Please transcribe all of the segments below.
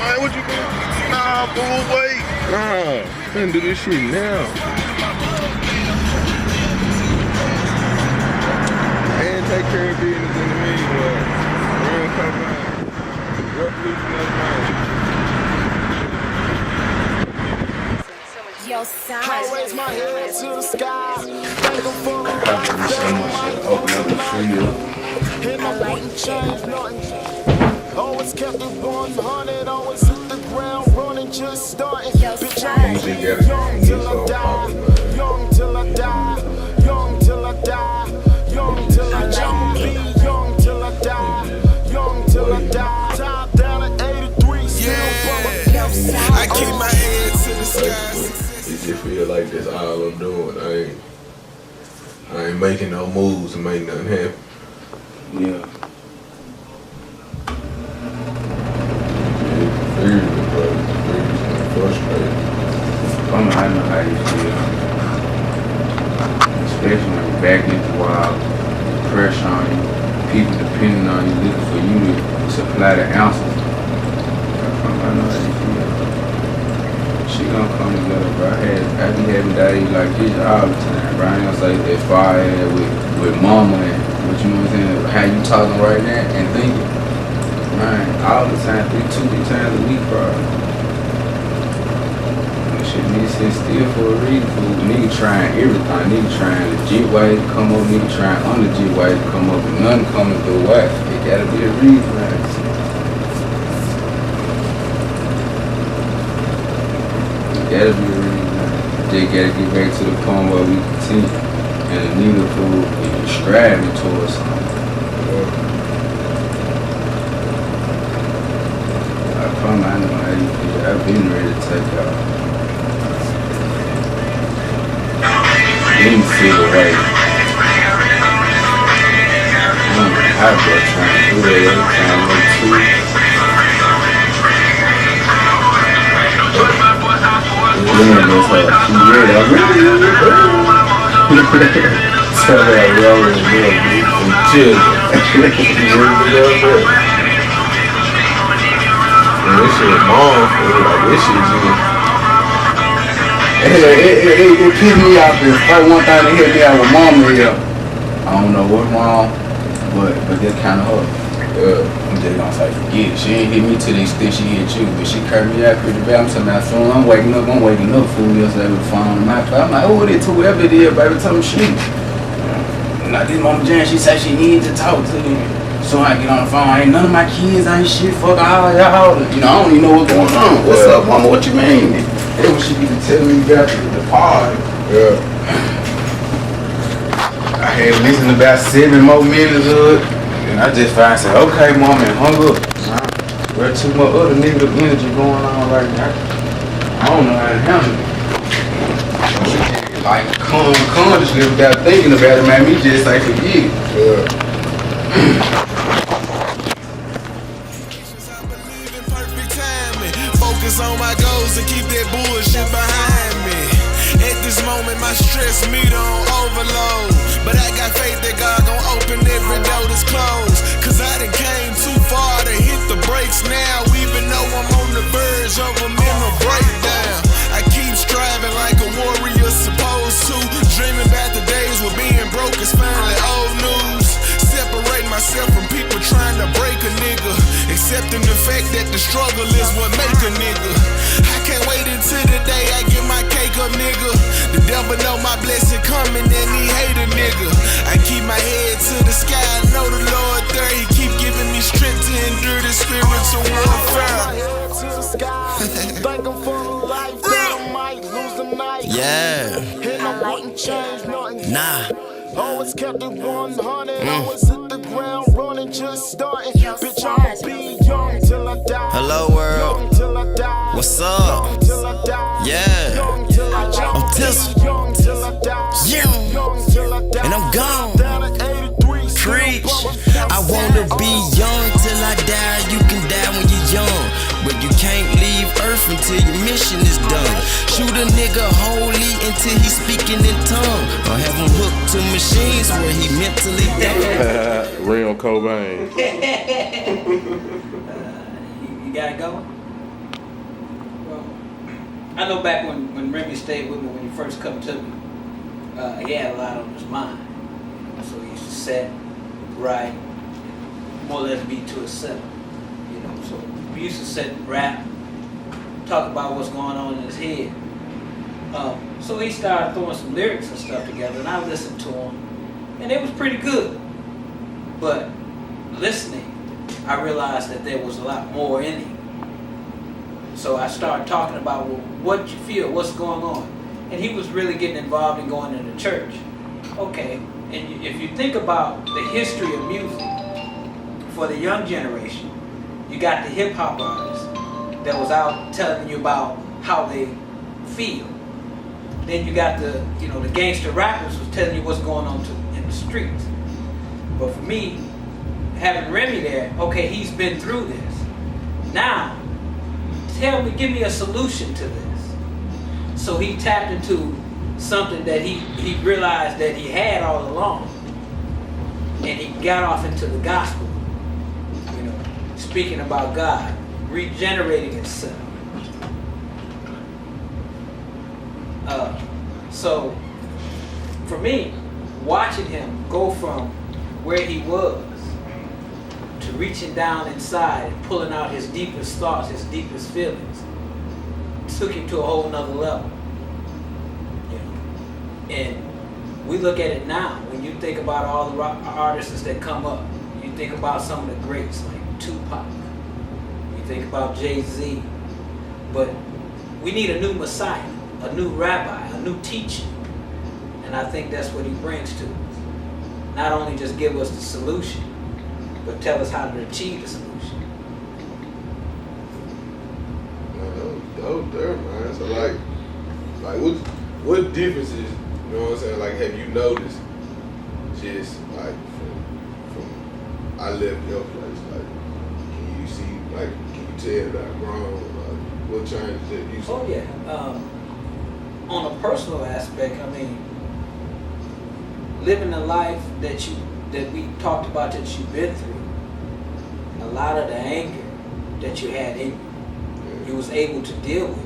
Man, what you doing? Nah, fool, wait. Nah, finna do this shit now. And take care of business in the meanwhile. Real cobain. Revolutionary man. I raise my head to the sky. Thank them for the life that Open up the field. and I wouldn't change nothing. Always kept it 100, always hit the ground running, just starting. Bitch, I'm young till I die, young till I die, young till I die, young till I die, be young till I die, young till I die. Top down at 83, still I keep my head to the sky. It just feel like that's all I'm doing. I ain't making no moves to make nothing happen. Yeah. Frustrated. I know how you feel. Especially when you're back in the wild, pressure on you, people depending on you, looking for you to supply the answers. I know how you feel. She gonna come together, bro. I be having days like this all the time, bro. I ain't gonna say as far as with mama and what you know what I'm saying, how you talking right now and thinking. Man, all the time, three times a week, bro. Shit, nigga sit still for a reason, fool. Nigga trying everything. Nigga trying legit way to come up, nigga trying unlegit way to come up, and nothing coming through what? It gotta be a reason, man. It gotta be a reason, man. They gotta get back to the point where we continue. And a nigga, fool, is striving towards something. I know how you feel. I've been ready to take off. Didn't feel the way. I was trying to do it every time I went to. Yeah, that's how she read. I really tell that rolling real big and chill. This shit mom, like this shit just. It pissed me off. It's probably one thing that hit me out with mama here. I don't know what's wrong, but that's kind of her. I'm just gonna say forget it. She ain't hit me to the extent she hit you, but she curved me out pretty bad. I'm talking about soon I'm waking up, fool. Yesterday with the phone in my car. I'm like, oh, it to whoever it is, baby, tell me sleep. Now this mama Jan, she said she needs to talk to me. So I get on the phone, ain't none of my kids, ain't shit, fuck all y'all. You know, I don't even know what's going on. What's up, mama? What you mean? That's what she be telling me about the party. Yeah. I had listened about 7 more minutes of it, and I just finally said, okay, mom, and hung up. There too much other negative energy going on right now. I don't know how to handle it. Like, consciously without thinking about it, made me just say forget it. Yeah. Focus on my goals and keep that bullshit behind me. At this moment, my stress meter on overload. But I got faith that God gon' open every door that's closed. Cause I done came too far to hit the brakes now. Even though I'm on the verge of a mental breakdown, I keep striving like a warrior supposed to. Dreaming about the days where being broke is finally old news. Separate myself from people trying to break a nigga. Accepting the fact that the struggle is what make a nigga. I can't wait until the day I get my cake up, nigga. The devil know my blessing coming and he hate a nigga. I keep my head to the sky, I know the Lord there. He keep giving me strength to endure the spiritual warfare. Thank him for the life that I might lose the night. Yeah. And I wouldn't change nothing. Nah. Always kept it 100, always hit the ground running, just starting. Bitch, I'ma be young till I die. Hello world, young till I die. What's up? Young till I die. Yeah. Young till I die. I'm Tissel. Young till I die. Yeah. Young till I die. And I'm gone. Preach. I wanna be young till I die. You can die when you're young, but you can't leave Earth until your mission is done. Shoot a nigga holy until he's speaking in tongue, or have him hooked to machines where he mentally dead. Real cobain. You gotta go? I know back when Remy stayed with me when he first come to me, he had a lot on his mind. So he used to sit, write, more or less be to himself. So we used to sit and rap, talk about what's going on in his head. So he started throwing some lyrics and stuff together, and I listened to him, and it was pretty good. But listening, I realized that there was a lot more in him. So I started talking about, well, what you feel, what's going on. And he was really getting involved in going into church. Okay, and if you think about the history of music, for the young generation, you got the hip hop artists that was out telling you about how they feel. Then you got the gangster rappers was telling you what's going on in the streets. But for me, having Remy there, okay, he's been through this. Now, give me a solution to this. So he tapped into something that he realized that he had all along. And he got off into the gospel, speaking about God, regenerating himself. So, for me, watching him go from where he was to reaching down inside and pulling out his deepest thoughts, his deepest feelings, took him to a whole nother level. And we look at it now. When you think about all the rock artists that come up, you think about some of the greats like Tupac, you think about Jay-Z, but we need a new Messiah, a new rabbi, a new teacher. And I think that's what he brings to us. Not only just give us the solution, but tell us how to achieve the solution. That was there, man. So like what differences, you know what I'm saying? Like, have you noticed just like from I left your place, like can you see, like can you tell that I've grown? Like what changes that you see? Oh yeah. On a personal aspect, I mean, living the life that we talked about that you've been through, a lot of the anger that you had in you was able to deal with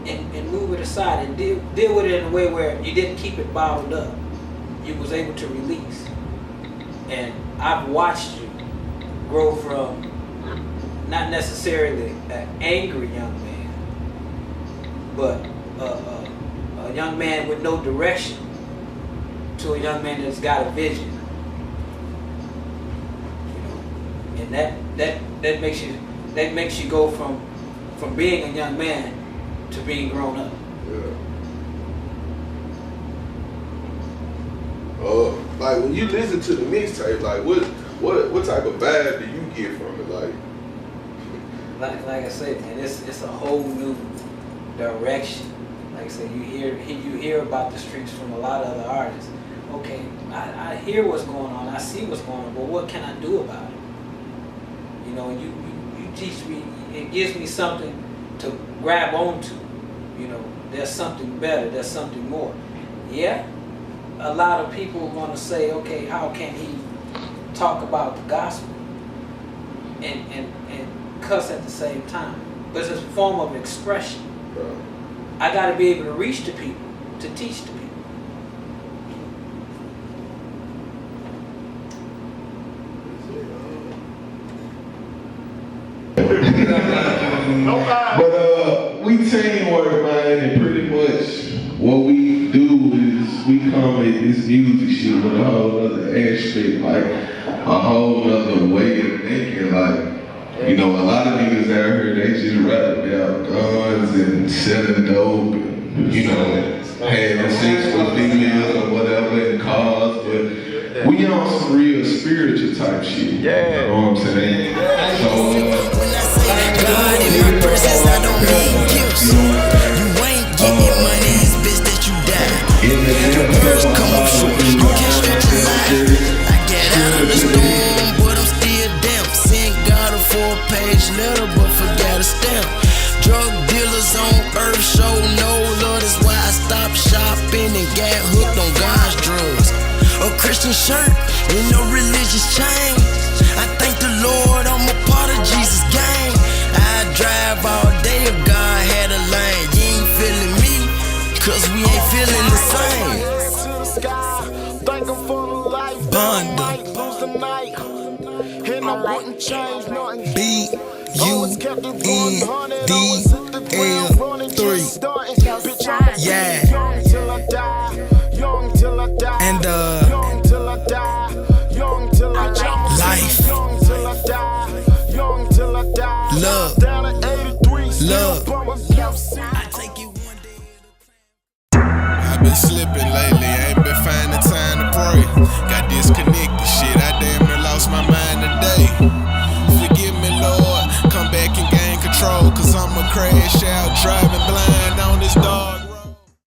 it and move it aside and deal with it in a way where you didn't keep it bottled up. You was able to release. And I've watched you grow from not necessarily an angry young man, but a young man with no direction to a young man that's got a vision. And that makes you go from being a young man to being grown up. Yeah. Like when you listen to the mixtape, like what type of vibe do you get from it? Like I said, man, it's a whole new direction. Like I said, you hear about the streets from a lot of other artists. Okay, I hear what's going on, I see what's going on, but what can I do about it? You teach me, it gives me something to grab onto. There's something better, there's something more. Yeah, a lot of people are going to say, okay, how can he talk about the gospel and cuss at the same time? But it's a form of expression. Right. I got to be able to reach the people, to teach the people. But we teamwork, man, and pretty much what we do is we come at this music shit with a whole other aspect, like a whole other way of thinking. Like, a lot of niggas out here, they just rap about guns and selling dope and, having sex with females or whatever in cars, but we on some real spiritual type shit. Yeah. You know what I'm saying? So, God in my presence, I don't need gifts. You ain't getting money, it's bitch that you die. Your words come up short, you can't stretch a lie. I get out of the storm, but I'm still damp. Sent God a 4-page letter, but forgot a stamp. Drug dealers on earth show no love, that's why I stopped shopping and got hooked on God's drugs. A Christian shirt with no religious chain. I thank the Lord I'm a part of Jesus' gang. I drive all day if God had a lane. feeling the same. Bunda. B-U-N-D-L.